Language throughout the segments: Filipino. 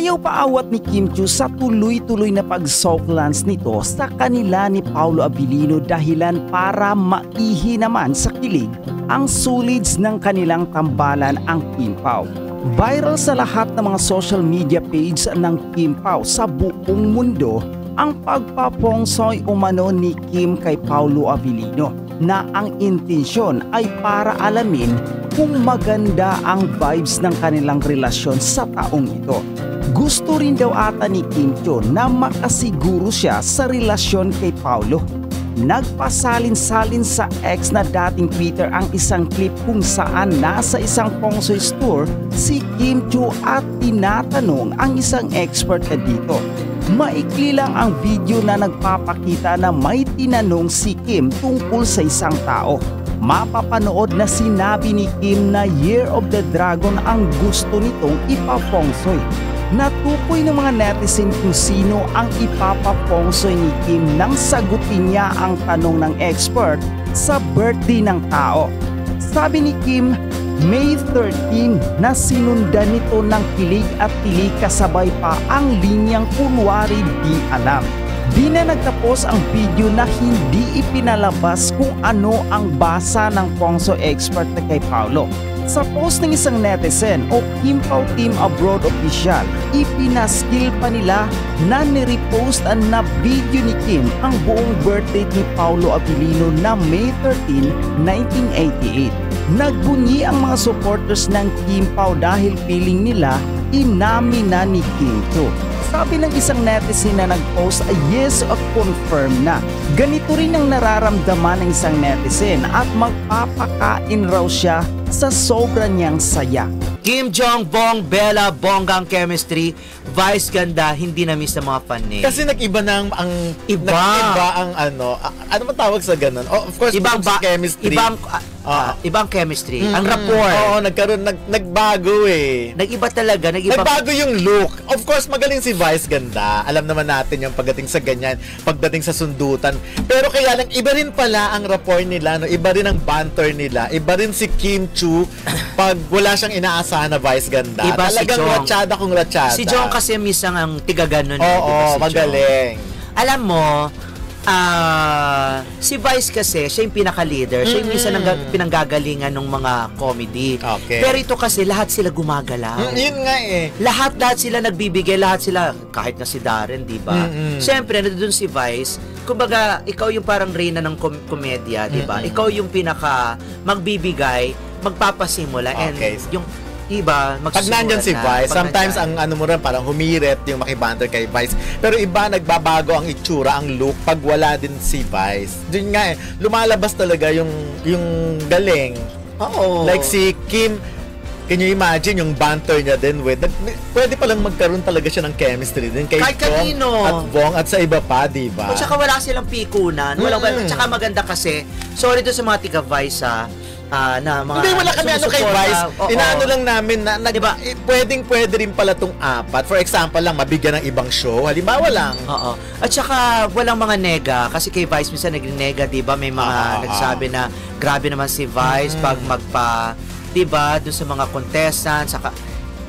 Ayaw paawat ni Kim Chiu sa tuloy-tuloy na pag-soft-lance nito sa kanila ni Paolo Abilino dahilan para maihi naman sa kilig ang sulids ng kanilang tambalan ang Kim Pao. Viral sa lahat ng mga social media page ng Kim Pao sa buong mundo ang pagpapongsoy umano ni Kim kay Paolo Abilino na ang intensyon ay para alamin kung maganda ang vibes ng kanilang relasyon sa taong ito. Gusto rin daw ata ni Kim Chiu na makasiguro siya sa relasyon kay Paolo. Nagpasalin-salin sa ex na dating Twitter ang isang clip kung saan nasa isang feng store si Kim Chiu at tinatanong ang isang expert na dito. Maikli lang ang video na nagpapakita na may tinanong si Kim tungkol sa isang tao. Mapapanood na sinabi ni Kim na Year of the Dragon ang gusto nitong ipapongsoy. Natukoy ng mga netizen kung sino ang ipapapongsoy ni Kim nang sagutin niya ang tanong ng expert sa birthday ng tao. Sabi ni Kim, May 13 na sinundan nito ng kilig at tilig kasabay pa ang linyang kunwari di alam. Di na nagtapos ang video na hindi ipinalabas kung ano ang basa ng Pongso expert na kay Paolo. Sa post ng isang netizen o Kim Pao Team Abroad Official, ipinaskil pa nila na nirepost na video ni Kim ang buong birthday ni Paolo Abilino na May 13, 1988. Nagbunyi ang mga supporters ng Kim Pao dahil feeling nila inamin na ni Kim Chiu. Sabi ng isang netizen na nag-post ay yes o confirm na. Ganito rin ang nararamdaman ng isang netizen at magpapakain raw siya sa sobra niyang saya. Kim Jong Bong, Bella, bonggang chemistry, Vice ganda, hindi na miss ng mga fan eh. Kasi nag-iba na ang Iba. nag-iba ang ano man tawag sa ganun? Oh, of course, Ibang chemistry. Ibang chemistry. Ang rapport. Oo, nagbago eh. Nag-iba talaga. Nagbago yung look. Of course, magaling si Vice ganda. Alam naman natin yung pagdating sa ganyan, pagdating sa sundutan. Pero kaya lang, iba rin pala ang rapport nila. No? Iba rin ang banter nila. Iba rin si Kim Chiu pag wala siyang inaasahan na Vice ganda. Iba talagang si Jong. ratsyada kung ratsyada. Si Jong kasi misang ang tiga-ganon. Oo, diba, si magaling. Jong? Alam mo, si Vice kasi, siya yung pinaka-leader. Siya yung minsan pinanggagalingan ng mga comedy. Okay. Pero ito kasi, lahat sila gumagalaw. Yun nga eh. Lahat sila nagbibigay, lahat sila, kahit na si Darren, di ba? Siyempre, nandun si Vice. Kumbaga, ikaw yung parang reyna ng komedya, di ba? Ikaw yung pinaka magbibigay, magpapasimula, Okay. and yung iba, Pag nandyan si Vice, sometimes ang ano mo rin, parang humirit yung makibanter kay Vice. Pero iba, nagbabago ang itsura, ang look, pag wala din si Vice. Yun nga eh, lumalabas talaga yung galing. Oo. Like si Kim, can you imagine yung banter niya din with, pwede palang magkaroon talaga siya ng chemistry din kay Kahit Jong kanino. at Bong at sa iba pa, diba? At saka wala silang pikunan. At saka maganda kasi, sorry doon sa mga tiga-Vice na mga hindi, wala kami ano kay Vice. Inaano lang namin na diba? Pwede rin pala tong apat. For example lang, mabigyan ng ibang show. Halimbawa lang. Oo. At saka walang mga nega. Kasi kay Vice minsan nag-nega, diba? May mga nagsabi na grabe naman si Vice pag diba? Doon sa mga contestants. Saka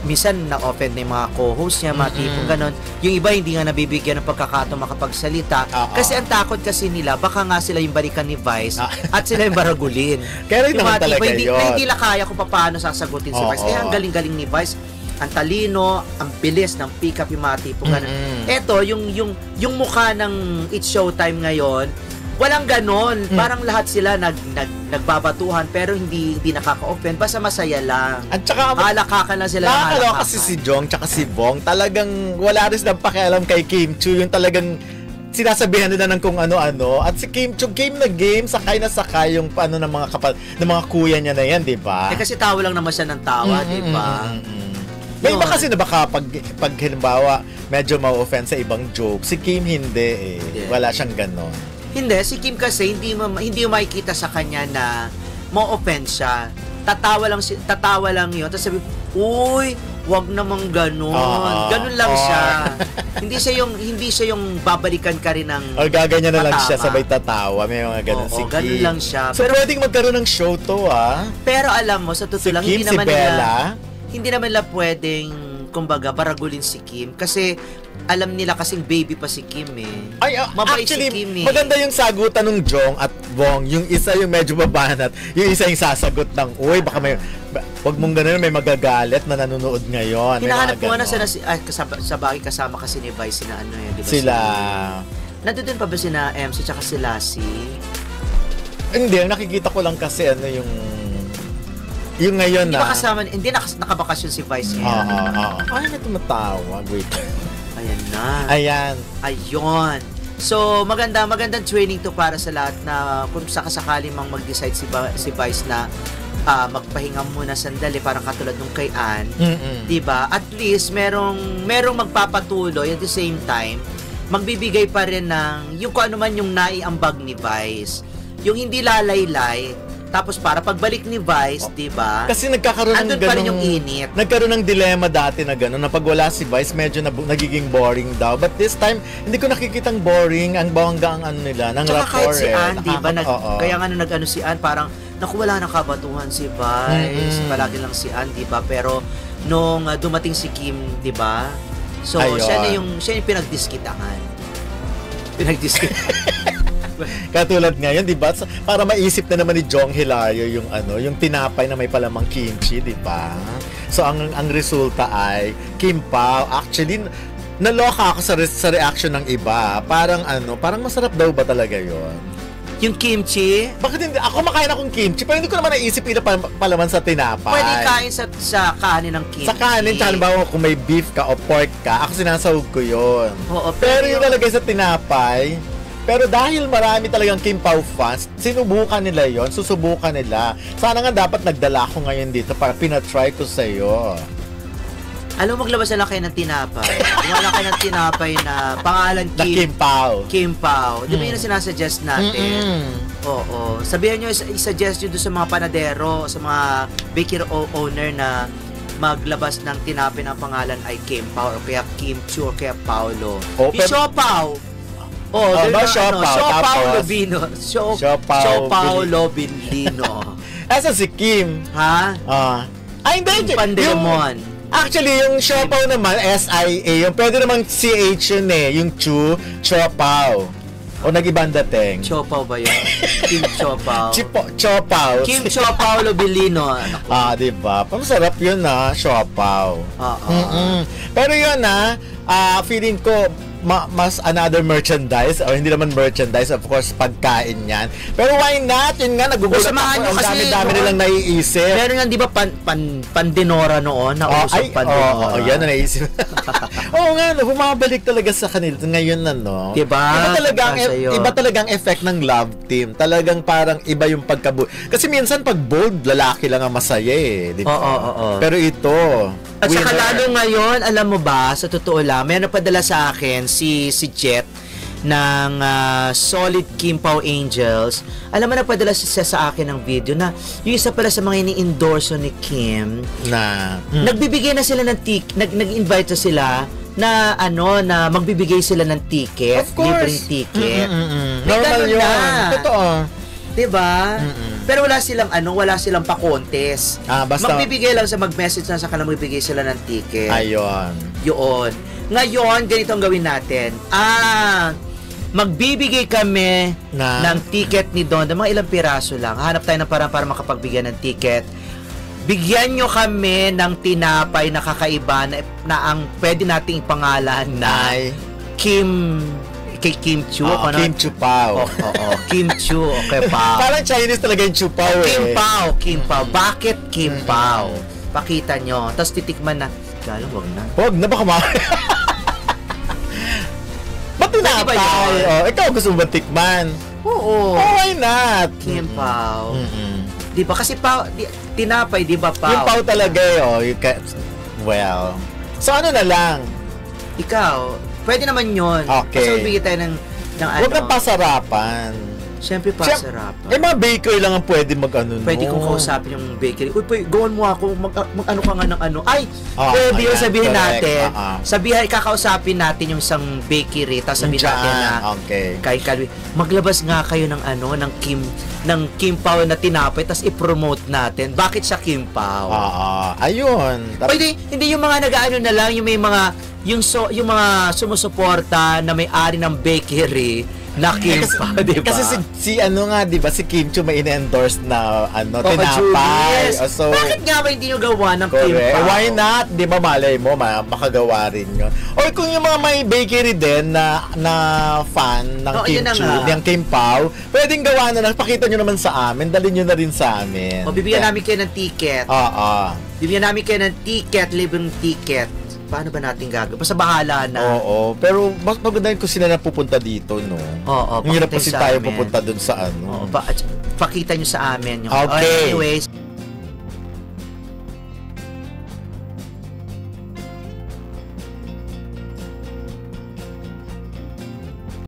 minsan na-offend na yung mga co-host niya, mga tipong ganon. Yung iba hindi nga nabibigyan ng pagkakataon makapagsalita. Kasi ang takot kasi nila, baka nga sila yung balikan ni Vice at sila yung baragulin. Kaya rin naman talaga yun. Hindi nila kaya kung paano sasagutin si Vice. Kaya ang galing-galing ni Vice, ang talino, ang bilis ng pick-up yung mga tipong ganon. Eto, yung mukha ng It's Showtime ngayon, walang ganon. Parang lahat sila nagbabatuhan pero hindi nakaka-offend. Basta masaya lang. At saka halakakan lang sila. Nakakaloka kasi si Jong tsaka si Bong. Talagang wala rin silang pakialam kay Kim Chiu. Yung talagang sinasabihan nila ng kung ano-ano. At si Kim Chiu, game na game, sakay na sakay yung ng mga kuya niya na yan, di ba? Kasi tawa lang naman siya ng tawa, di ba? May iba kasi na baka pag halimbawa medyo ma-offend sa ibang joke. Si Kim hindi eh. Wala siyang ganon. Hindi, si Kim kasi hindi mo makikita sa kanya na ma-offend siya. Tatawa lang yun. Tapos sabi, uy, wag namang ganon. Ganon lang siya. hindi siya yung babalikan ka rin ng o gaganyan na lang siya, sabay tatawa. May mga ganon si Kim. Ganon lang siya. So pwedeng magkaroon ng show to Pero alam mo, sa totoo lang, si Kim, si Bella, hindi naman nila pwedeng kumbaga, baragulin si Kim. Kasi, alam nila kasing baby pa si Kim eh. Ay, Mabait actually, si Kim eh. maganda yung sagutan ng Jong at Bong. Yung isa yung medyo babanat, yung isa yung sasagot ng, uy, baka may, wag mong ganun, may magagalit na nanonood ngayon. Hinahanap ko na sa bagay kasama kasi ni Vice na ano eh, di ba? Sila. Nandun pa ba sina MC tsaka si Lassie? Hindi, ang nakikita ko lang kasi ano yung ngayon Hindi na. ba kasama, hindi nakabakasyon si Vice ngayon? Ay, may tumatawag. Wait. Ayan na. Ayan. Ayun. So, magandang training to para sa lahat na kung sakasakali mang mag-decide si Vice na magpahinga muna sandali, parang katulad nung kay Ann. Diba? At least, merong magpapatuloy at the same time, magbibigay pa rin ng yung kung ano man yung naiambag ni Vice. Yung hindi lalaylay, tapos para pagbalik ni Vice, di ba? Kasi nagkakaroon ng andun pa rin yung init. Nagkaroon ng dilema dati na gano'n, na pag wala si Vice, medyo nagiging boring daw. But this time, hindi ko nakikitang boring, ang bongga ang ano nila, ng Tsaka kahit rapport si Ann, di ba? Kaya nga nag-ano si Ann, parang, naku, wala nang kabatuhan si Vice. Palagi lang si Ann, di ba? Pero, nung dumating si Kim, di ba? So, siya yung pinagdiskitahan. Katulad ngayon, 'di ba? Para maisip na naman ni Jong Hilario yung yung tinapay na may palamang kimchi, 'di ba? So ang resulta ay kimpaw. Actually, naloka ako sa reaction ng iba. Parang masarap daw ba talaga 'yon? Yung kimchi? Bakit hindi? Ako makain akong kimchi, pero hindi ko naman naisip ina palaman sa tinapay. Pwede kain sa kanin ng kimchi. Sa kanin, halimbawa kung may beef ka o pork ka, ako sinasahog ko 'yon. Oo, pero yung nalagay sa tinapay, pero dahil marami talagang Kimpaw fans, sinubukan nila yon, susubukan nila. Sana nga dapat nagdala ako ngayon dito para pinatry ko sa'yo. Alam mo, maglabas na lang kayo ng tinapay. Wala kayo ng tinapay na pangalan Na Kimpaw. Kimpaw. Di ba yun ang sinasuggest natin? Oo. Sabihan nyo, i-suggest nyo doon sa mga panadero, sa mga bakery owner na maglabas ng tinapay na pangalan ay Kimpaw, o kaya Kimchi, o kaya Paulo. Siopaw! Siopaw Lobino. Siopaw Lobino. Asa si Kim? Ha? Hindi. Pandelemon. Actually, yung Siopaw naman, S-I-A. Yung pwede namang C-H yun eh. Yung Siopaw. O nag-ibang dating? Siopaw ba yun? Kim Siopaw. Siopaw. Kim Siopaw Lobino. Diba? Masarap yun Siopaw. Pero yun feeling ko, mas another merchandise o hindi naman merchandise, of course pagkain yan, pero why not? Yun nga, nagugulat ako, ang dami-dami nilang naiisip. Meron nga, di ba, pandinora noon, nausap pandinora. Yan na naisip. Oo nga, bumabalik talaga sa kanila ngayon diba? Iba talagang effect ng Love Team, talagang parang iba yung kasi minsan pag bold, lalaki lang ang masaya di ba? Oo. Pero ito, at saka lalo ngayon, alam mo ba, sa totoo lang, may napadala sa akin si Jet ng Solid Kimpaw Angels. Alam mo, napadala siya sa akin ng video na yung isa pala sa mga ini-endorso ni Kim na nagbibigay na sila ng nag-invite na sila na na magbibigay sila ng ticket, libreng ticket. Normal yun. Totoo. Diba? Pero wala silang pa-contest. Basta magbibigay lang mag-message na sa kanila, magbibigay sila ng ticket. Ayun. Yun. Ngayon, ganito ang gawin natin. Magbibigay kami ng ticket ni Don. Mga ilang piraso lang. Hanap tayo ng parang para makapagbigyan ng ticket. Bigyan nyo kami ng tinapay na kakaiba na ang pwede nating ipangalan na kay Kim Chu. Kim Chu Pao. Kim Chu. Okay, Pao. Parang Chinese talaga yung Chu Pao Kim Pao. Bakit Kim Pao? Pakita nyo. Tapos titikman na. Lalo, wag na. Baka ba't tinapay? Ikaw gusto mo ba tikman? Oo. Why not? Kim Pao. Di ba? Kasi tinapay, di ba, Pao? Yung Pao talaga well. So ano na lang? Ikaw, pwede naman yun. Okay. Kasi magbigay tayo ng Huwag kang pasarapan. Siyempre, pasarapan. Mga bakery lang ang pwede mag-ano. Pwede kong kausapin yung bakery. Uy, gawan mo ako, mag-ano ka nga ng ano. Ay, pwede yung ayan, sabihin correct. natin. Sabihin, kakausapin natin yung isang bakery. Tapos sabihin natin na, kay Calvin, maglabas nga kayo ng ano, ng Kim Pao na tinapay, tapos i-promote natin. Bakit siya Kim Pao? Ayun. Pwede, hindi yung mga nag-ano na lang, yung may mga, yung mga sumusuporta na may-ari ng bakery, na Kim Pao, di ba? Kasi si ano nga, di ba, si Kim Chiu may in-endorse na tinapay. Julius. So, bakit nga ba hindi nyo gawa ng Kim correct. Pao? Why not? Di ba, malay mo, makagawa rin yun. Or kung yung mga may bakery din na fan ng Kim Chiu, ng Kim Pao, pwedeng gawa na lang, pakita nyo naman sa amin, dalhin nyo na rin sa amin. O, bibigyan namin kayo ng ticket. Bibigyan namin kayo ng ticket, libreng ticket. Paano ba natin gagawin? Basta bahala na. Oo, pero mas maganda yun kung sila na pupunta dito, no? Oo, ang hirap kasi tayo pupunta dun sa ano. Oo, pakita nyo sa amin. Okay. Anyways,